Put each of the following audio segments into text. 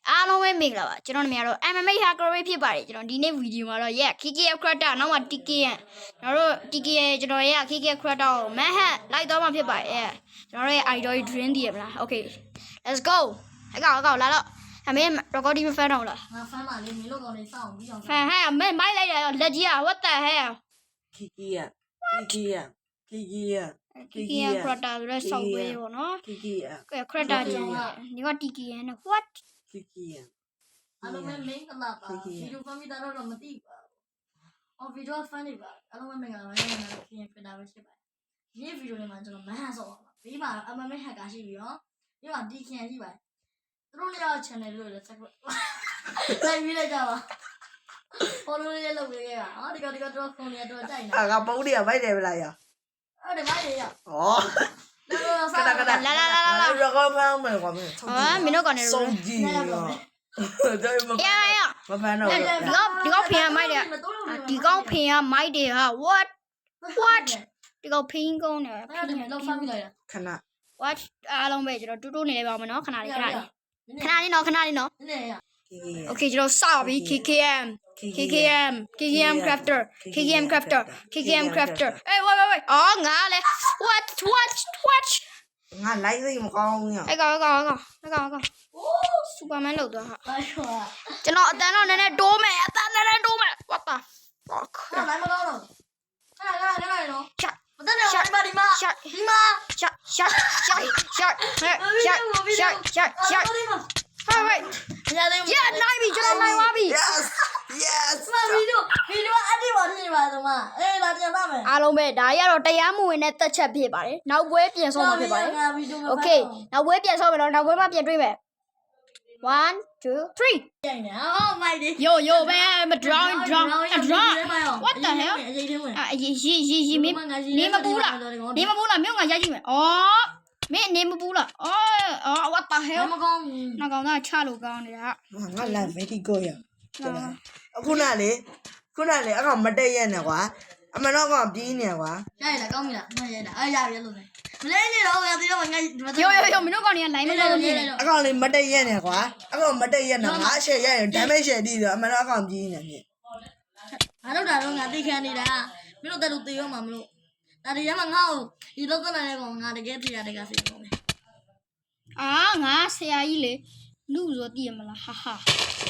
အားလုံးပဲမိကြပါကျွန်တော်တို့များတော့ MMA hacker ဖြစ်ပါတယ်ကျွန်တော်ဒီနေ့ဗီဒီယိုမှာတော့ KKF Crater နောက်မှာ TKN ကျွန်တော်တို့ TKN ကျွန်တော်ရဲ့ KKF Crater ကို Manhunt လိုက်တော့မှဖြစ်ပါတယ်ကျွန်တော်ရဲ့ idol dream တည်ရမလား Okay let's go ဟဲ့ကောင်လာတော့အမေ recording မဖမ်းတော့လားငါဖမ်းပါလေမင်းတို့ကောင်လေးစောင့်ပြီးအောင်ဖမ်းဟဲ့အမေမိုက်လိုက်တယ်လက်ကြီးอ่ะ what the hell KKF KKF Crater ဆိုတဲ့ software ပေါ့နော် KKF Crater ကြီးဒီက TKN နဲ့ what KKF အားလုံးပဲမင်းကလာပါဗီဒီယိုဖမ်းပြီးတော့မသိပါဘူးဗီဒီယိုဖမ်းနေပါအားလုံးပဲမင်္ဂလာပါခင်ဗျာခင်ဖက်တာပဲရှိပါတယ်ဒီဗီဒီယိုလေးမှာကျွန်တော်မဟန်ဆော့ပါဘေးမှာ MMA hacker ရှိပြီးတော့ဒီမှာ DKN ရှိပါတယ်သူတို့လည်း channel လို့လည်း subscribe လိုက်ပြီးလိုက်ကြပါ follow လေးလုပ်ပေးခဲ့ပါဟောဒီကတော့ဖုန်းလေးတော့ကြိုက်နေတာကပုံးတွေကမိုက်တယ်မလားရအဲ့ဒီမိုက်ရရဩကတာလာရကောဖမ်းမယ်ကွာမင်းမင်းတို့ကောင်နေစုံကြည့်ရောမဖမ်းတော့ဒီကောင်ဖင်ရမိုက်တယ်ဒီကောင်ဖင်ရမိုက်တယ်ဟာ what ဒီကောင်ဖင်ကုန်းတယ်လောက်ဖမ်းပြီးလိုက်တာခဏ what အားလုံးပဲကျွန်တော်တူနေလေးပါမယ်နော်ခဏလေးနော် Okay ကျွန်တော်စပြီ KKM crafter hey wait အော်ငါလေ what ငါလိုက်စိတ်မကောင်းဘူးညအဲ့ကောင်စူပါမန်လောက်သွားဟာကျွန်တော်အတန်းတော့နည်းနည်းတိုးမယ် what the fuck နိုင်မကောင်းတော့ခဏနော်ရှက်မတတ်နဲ့ဒီမှာရှက်Wait. Yeah, နိုင်ပြီကျွန်တော်နိုင်ပါပြီ Yes မဗီဒီယိုအတိပါနေပါတော့မအေးလာပြန်ပါမယ်အားလုံးပဲဒါကြီးကတော့တရားမဝင်တဲ့တက်ချက်ဖြစ်ပါတယ်နောက်ပွဲပြန်ဆုံးမှာဖြစ်ပါတယ် Okay နောက်ပွဲပြန်ဆုံးမယ်နော်နောက်ပွဲမှာပြန်တွေ့မယ်1 2 3ကျိုင်နေအော်မိုက်ဒီyo ပဲမ draw what the hell ရေမင်းနေမပူးလားမြို့ငါရိုက်ကြည့်မယ်ဩမင်းနေမပူးလားအော် what the hell မကောင်းနောက်ကောင်သားချလို့ကောင်းနေတာငါလာ very good ရခုနလေအကောင်မတက်ရက်နဲ့ကွာအမှန်တော့ကောင်ပြီးနေကွာရရလားကောင်းပြီလားမရတာရပြီလို့ပဲမလဲနေတော့ငါဒီတော့ငါyo မင်းတို့ကောင်တွေက line မလို့နေအကောင်လေးမတက်ရက်နဲ့ကွာအကောင်မတက်ရက်နဲ့ငါအရှက်ရရင် damage ရှယ်တီးတော့အမှန်တော့အကောင်ပြီးနေမြင်ငါတို့တာတော့ငါသိခံနေတာမင်းတို့တက်လို့တေရောမှာမလို့ဒါဒီရမှာငါ့ကိုဒီလောက်ကနိုင်တဲ့ကောင်ငါတကယ်သိရတဲ့ကစိတ်ကောင်းတယ်ငါဆရာကြီးလေလူဆိုတည်ရမလားဟာ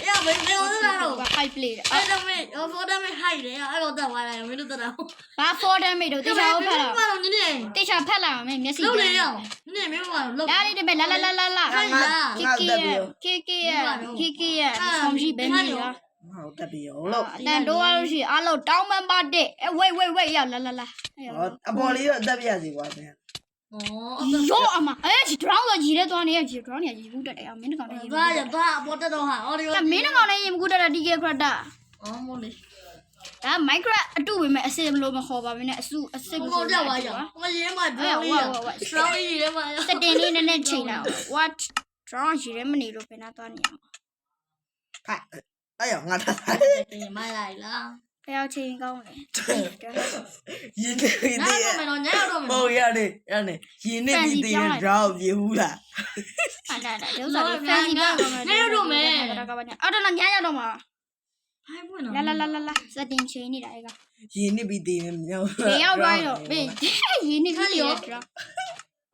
အေးဘယ်လိုလဲတော့ high play အဲ့တော့မင်း for damage high တယ်အဲ့တော့တက်သွားလိုက်မင်းတို့တက်တာဘာ for damage တို့တေချာဖက်လာဘာလို့နင်းနေတေချာဖက်လာမင်းမျက်စိလုံးလေရအောင်နင်းမင်းဘာလို့လောက်လာဒီမဲ့လာ KK ဆောင်ရှိပဲနေလားဟုတ်တက်ပြီရောလို့တန်တိုးရလို့ရှိအားလုံးတောင်းပန်ပါတဲ့wait ရလာအပေါ်လေးတော့အသက်ပြစီကွာမင်းရောအမဒီ drown တော့ကြီးတဲ့သွားနေရကြီး drown နေရကြီးဘူးတက်တယ်မင်းကောင်လည်းကြီးသွားအပေါ်တက်တော့ဟာအော်ဒီမင်းကောင်လည်းရင်ဘူးတက်တာ DK Crater မို့လေဒါ Minecraft အတူပဲမဲ့အစစ်မလို့မခေါ်ပါဘူးနဲ့အစစ်မခေါ်ကြပါရမရဲမှာ drown လေး drown လေးရဲမှာစတင်လေးနည်းနည်းချိန်လိုက် what drown ကြီးရဲမနေလို့ပြန်သွားနေအောင်အဲ့ရောငါထားတယ်မိုက်လိုက်လားဖျောက်ချင်းကောင်းတယ်ရင်းနေပြီညတော့ညတော့ဟုတ်ရတယ်ရနေပြီတည်ရ draw ပြေဘူးလားဒါဥစားလေး fancy ပါတော့ညတော့မယ်ဒါကပါညအော်တော့ညရတော့မှာဟိုင်းပွင့်တော့လာစတင်ချင်းနေတာအဲ့ကရင်းနေပြီတည်နေမြောက်ဘယ်ရောက်သွားရောဘေးရင်းနေပြီရော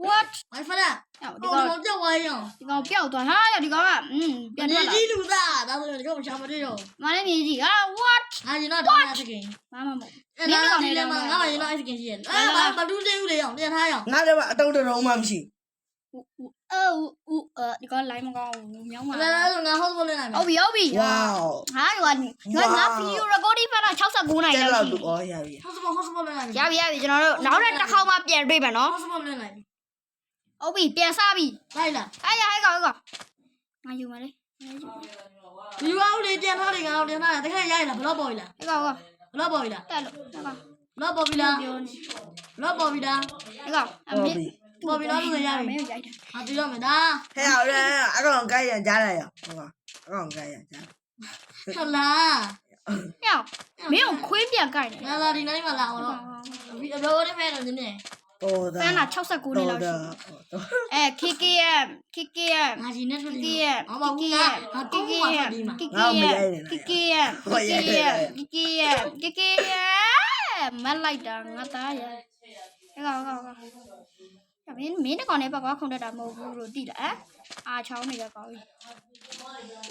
what ဝိုင်ဖလာဒီကောင်ပြောက်သွားရောဒီကောင်ပြောက်သွားဟာဒီကောင်ကပြန်လာကြီးလူသားဒါဆိုဒီကောင်ချာမတွေ့တော့မလည်းမြည်ကြီးwhat ဟာရင်တော့တော့စကင်မမမအဲ့ဒါဒီလည်းမငါရင်တော့စကင်ရှိရတယ်မတူးသေးဘူးလေရောပြန်ထားရောငါလည်းအတုံးတုံးမှမရှိဒီကောင် line မကောင်းဘူးမြောင်းပါလားငါဟုတ်လို့လိုက်ဟုတ်ပြီဝေါဟာငါ video recording ဖတ်တာ69နိုင်လောက်ရှိဩရပြီဟုတ်လိုက်ရပြီကျွန်တော်တို့နောက်တစ်ခေါက်မှပြန်တွေ့မယ်နော်ဟုတ်လိုက်ဟုတ်ပြီပြန်စားပြီလိုက်လားအဲ့ကောင်ငါယူမလေးဒီဝါဦးလေးပြန်ထားလေငါတော့ပြန်ထားတယ်တခါရိုက်လားဘလော့ပေါ်ပြီလားအဲ့ကောင်ဘလော့ပေါ်ပြီလားတက်လို့ဘလော့ပေါ်ပြီလားဘလော့ပေါ်ပြီလားအဲ့ကောင်ပေါ်ပြီလားလို့ရပြီမင်းရိုက်တာဟာပြီးတော့မယ်ဒါဟဲ့အောင်အကောင်ကိုက်ရကြားလိုက်ရောဟုတ်ပါအကောင်ကိုက်ရကြားဟုတ်လားမင်းကိုခွေးပြန်ကြိုက်တယ်လာဒီနေ့မှလာအောင်တော့ဒီအဘောလေးမဲ့တော့နည်းနည်း တော်တာ ဖန်တာ69နှစ်လောက်ရှိအဲ KKM ငါကြီးနဲ့ထွက်ပြီး KKM ငါမဟုတ်ငါကိုကိုမှထွက်ပြီးမှာ KKM မလိုက်တာငါသားရမင်းတကောင်နဲ့ပါကွာခုံတက်တာမဟုတ်ဘူးလို့တိလားအာချောင်းနေကြကောင်းပြီ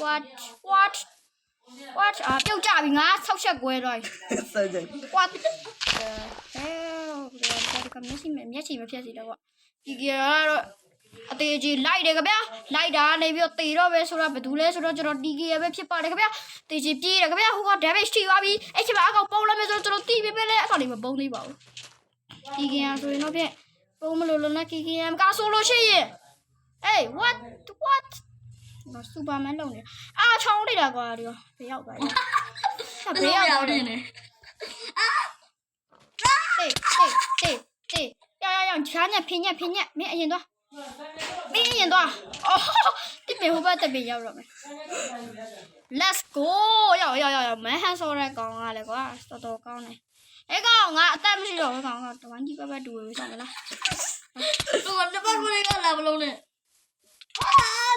what ပြုတ်ကြပြီငါဆောက်ချက်ကွဲတော့ ဆက်ကြ what hell ဒီကမျက်စိမဖြတ်စီတော့ဒီကတော့အသေးကြီးလိုက်တယ်ခင်ဗျာလိုက်တာနေပြီးတော့တေတော့ပဲဆိုတော့ဘယ်သူလဲဆိုတော့ကျွန်တော် DK ပဲဖြစ်ပါတယ်ခင်ဗျာတေကြီးပြေးတယ်ခင်ဗျာဟိုက damage ထိသွားပြီအဲ့ချိန်မှာအကောင်ပုံလာမယ်ဆိုတော့ကျွန်တော်တီးပေးလဲအကောင်လေးမပုံသေးပါဘူး DK ဆိုရင်တော့ဖြင့်ပုံမလို့လို့နဲ့ KK ကဆိုလို့ရှိရင် hey what နော်စူပါမန်လုံးနေအာချောင်းနေတာကွာဒီဘယ်ရောက်သွားလဲ ဘယ်ရောက်နေလဲ တေရချားညဖင်းညမင်းအရင်သွားအော်ဒီမေဟိုဘက်တပင်ရောက်တော့မယ် let's go ရောက်မဟန်ဆိုရဲကောင်ကလည်းကွာတော်ကောင်းတယ်အဲ့ကောင်ငါအသက်မရှိတော့ဘူးကောင်ကတဝမ်းကြီးပဲတူဝေးဆောင်မလား သူကတပတ်ခွေးကလာမလုံးနဲ့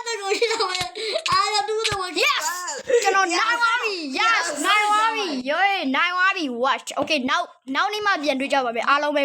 တကူရှိတော့မယ်အားရတူးတော့ yes ကျွန်တော်နိုင်သွားပြီ yes နိုင်သွားပြီ watch okay now နေ့မှပြန်တွေ့ကြပါမယ်အားလုံးပဲ